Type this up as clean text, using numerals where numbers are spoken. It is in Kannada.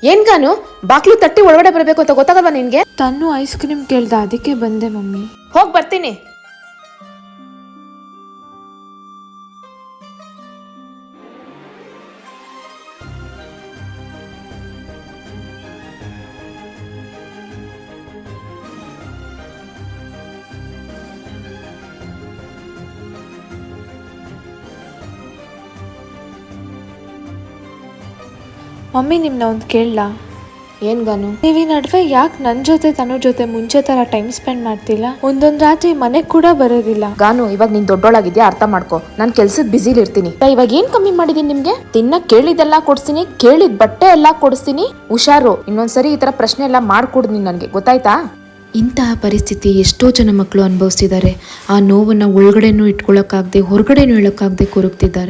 ಏನ್ ಗಾನು ಬಾಕ್ಲು ತಟ್ಟಿ ಒಳಗಡೆ ಬರಬೇಕು ಅಂತ ಗೊತ್ತಾಗಲ್ವಾ ನಿನ್ಗೆ? ತನ್ನು ಐಸ್ ಕ್ರೀಮ್ ಕೇಳ್ದ, ಅದಕ್ಕೆ ಬಂದೆ ಮಮ್ಮಿ. ಹೋಗ್ ಬರ್ತೀನಿ. ಮಮ್ಮಿ ನಿಮ್ನ ಒಂದು ಕೇಳಲಾ? ಏನ್ ಗಾನು? ನೀವು ಈ ನಡುವೆ ಯಾಕೆ ನನ್ನ ಜೊತೆ ತನ್ನ ಜೊತೆ ಮುಂಚೆ ತರ ಟೈಮ್ ಸ್ಪೆಂಡ್ ಮಾಡ್ತಿಲ್ಲ? ಒಂದೊಂದು ರಾತ್ರಿ ಮನೆಗೆ ಕೂಡ ಬರೋದಿಲ್ಲ. ಗಾನು, ಇವಾಗ ನೀನ್ ದೊಡ್ಡೋಳಾಗಿದ್ಯಾ, ಅರ್ಥ ಮಾಡ್ಕೊ. ನಾನ್ ಕೆಲ್ಸದ ಬಿಸಿಲಿ ಇರ್ತೀನಿ. ಇವಾಗ ಏನ್ ಕಮ್ಮಿ ಮಾಡಿದೀನಿ ನಿಮ್ಗೆ? ತಿನ್ನಕ್ ಕೇಳಿದೆಲ್ಲಾ ಕೊಡ್ಸ್ತೀನಿ, ಕೇಳಿದ ಬಟ್ಟೆ ಎಲ್ಲಾ ಕೊಡಿಸ್ತೀನಿ. ಹುಷಾರು, ಇನ್ನೊಂದ್ಸರಿ ಈ ತರ ಪ್ರಶ್ನೆ ಎಲ್ಲಾ ಮಾಡ್ಕೊಡ್ ನೀನ್ ನನ್ಗೆ, ಗೊತ್ತಾಯ್ತಾ? ಇಂತಹ ಪರಿಸ್ಥಿತಿ ಎಷ್ಟೋ ಜನ ಮಕ್ಕಳು ಅನುಭವಿಸ್ತಿದ್ದಾರೆ. ಆ ನೋವನ್ನ ಒಳಗಡೆನೂ ಇಟ್ಕೊಳಕ್ಕಾಗದೆ ಹೊರಗಡೆನೂ ಹೇಳಕ್ಕಾಗದೆ ಕೊರಗ್ತಿದ್ದಾರೆ.